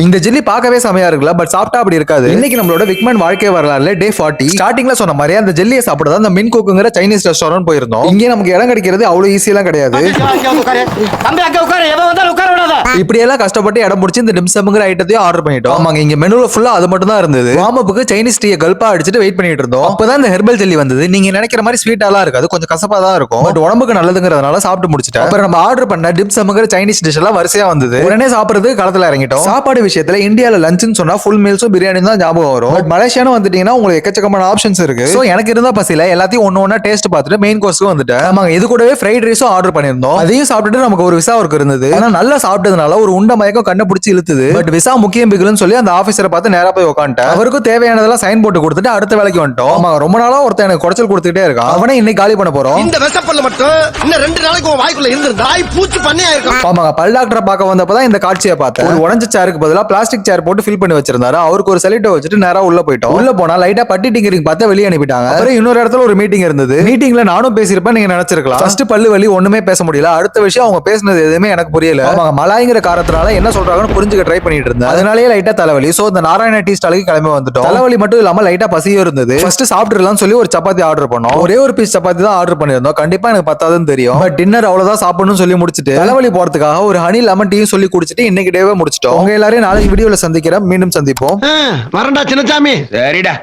இந்த ஜெல்லி பார்க்கவே செமையா இருக்குல்ல, பட் சாப்பிட்டா அப்படி இருக்காது. இன்னைக்கு நம்மளோட விக்மன் வாழ்க்கை வரலாறுல டே 40 ஸ்டார்டிங்ல சொன்ன மாதிரி அந்த ஜெல்லியை சாப்பிடுறதா அந்த மின் குக்குங்கிற சைனீஸ் ரெஸ்டாரண்ட் போயிருந்தோம். இங்கே நமக்கு இடம் கிடைக்கிறது அவ்வளவு ஈஸியெல்லாம் கிடையாது. இப்படி எல்லாம் கஷ்டப்பட்டு இடம் பிடிச்சி இந்த டிம்சம்ங்கிற ஐட்டத்தையும் ஆர்டர் பண்ணிட்டோம். ஆமாங்க, இங்க மெனுல ஃபுல்லா அது மட்டும் தான் இருந்தது. வார்மப்புக்கு சைனீஸ் டீயை கல்பா அடிச்சுட்டு வெயிட் பண்ணிட்டு இருந்தோம். அப்பதான் இந்த ஹெர்பல் ஜெல்லி வந்தது. நீங்க நினைக்கிற மாதிரி ஸ்வீட்டாலாம் இருக்காது, கொஞ்சம் கசப்பா தான் இருக்கும். பட் உடம்புக்கு நல்லதுங்கிறதுனால சாப்பிட்டு முடிச்சிட்டேன். அப்புறம் நம்ம ஆர்டர் பண்ண டிம்சம்ங்கிற சைனீஸ் டிஷ் எல்லாம் வரிசையா வந்தது. உடனே சாப்பிடுறதுக்கு களத்துல இறங்கிட்டோம். சாப்பாடு விஷயத்துல இந்தியால லஞ்சுன்னு சொன்னா ஃபுல் மீல்ஸும் பிரியாணி தான் ஞாபகம் வரும். பட் மலேசியான்னு வந்துட்டீங்கன்னா உங்களுக்கு எக்கச்சக்கமான ஆப்ஷன்ஸ் இருக்கு. சோ எனக்கு இருந்த பசியில எல்லாத்தையும் ஒண்ணு டேஸ்ட் பார்த்துட்டு மெயின் கோர்ஸ்க்கு வந்துட்டேன். ஆமாங்க, இது கூடவே ஃப்ரைட் ரைஸும் ஆர்டர் பண்ணிருந்தோம். அதையும் சாப்பிட்டுட்டு நமக்கு ஒரு விசா ஒர்க் இருந்தது. ஆனா நல்லா சாப்பிட்டதுனால ஒரு உண்ட மயக்கம் கண்ணை பிடிச்சி இழுத்துது. பட் விசா முக்கியம் பிகலன்னு சொல்லி அந்த ஆபீசரை பார்த்து நேரா போய் உட்காந்துட்டேன். அவருக்கும் தேவையானதெல்லாம் சைன் போட்டு கொடுத்துட்டு அடுத்த வேலைக்கு வந்துட்டோம். ஆமா, ரொம்ப நாளா ஒருத்தன் எனக்கு குறைச்சல் கொடுத்துட்டே இருக்கான். அவனே இன்னைக்கு காலி பண்ண போறோம். இந்த வெசப்பல்ல மட்டும் இன்னும் 2 நாளைக்கு உன் வாய்க்குள்ள இருந்திருந்தா பூச்சி பண்ணையா இருக்கும். ஆமாங்க, பல் டாக்டரை பார்க்க வந்தப்பதான் இந்த காட்சியை பார்த்தேன். ஒரு உடஞ்ச சேருக்கு பதிலா பிளாஸ்டிக் சேர் போட்டு ஃபில் பண்ணி வச்சிருந்தாரு. அவருக்கு ஒரு செலிட்டோ வச்சுட்டு நேரா உள்ள போயிட்டோம். உள்ள போனா லைட்டா பட்டி டிங்கரிங் பார்த்து வெளியே அனுப்பிட்டாங்க. அப்புறம் இன்னொரு இடத்துல ஒரு மீட்டிங் இருந்தது. மீட்டிங்ல நானும் பேசியிருப்பேன், நீங்க நினைச்சிருக்கலாம். ஃபர்ஸ்ட் பல்லு வலி ஒண்ணுமே பேச முடியல. அடுத்த விஷயம் அவங்க பேசினது எதுவுமே எனக்கு புரியல. ஆமாங்க, மலாய்ங்கிற காரணத்தினால என்ன சொல்றாங்கன்னு புரிஞ்சுக்க ட்ரை பண்ணிட்டு இருந்தேன். அதனாலேயே லைட்டா தலைவலி. சோ இந்த நாராயண டீ ஸ்டாலுக்கு கிளம்பி வந்துட்டோம். தலைவலி மட்டும் இல்லாம லைட்டா பசியும் இருந்தது. ஃபர்ஸ்ட் சாப்பிட்டுலாம் சொல்லி ஒரு சப்பாத்தி ஆர்டர் பண்ணோம். ஒரே ஒரு பீஸ் சப்பாத்தி தான் ஆர்டர் பண்ணிருந்தோம். கண்டிப்பா எனக்கு பத்தாதுன்னு தெரியும். பட் டின்னர் அவ்வளவுதான் சாப்பிடணும்னு சொல்லி முடிச்சிட்டு தலைவலி போறதுக்காக ஒரு ஹனி லெமன் டீயும் சொல்லி குடிச்சிட்டு இன்னைக்கு டேவே முடிச்சிட்டோம். உங்க எல்லாரையும் நாளைக்கு வீடியோல சந்திக்கிறேன். மீண்டும் சந்திப்போம். வரண்டா சின்னசாமி. சரிடா.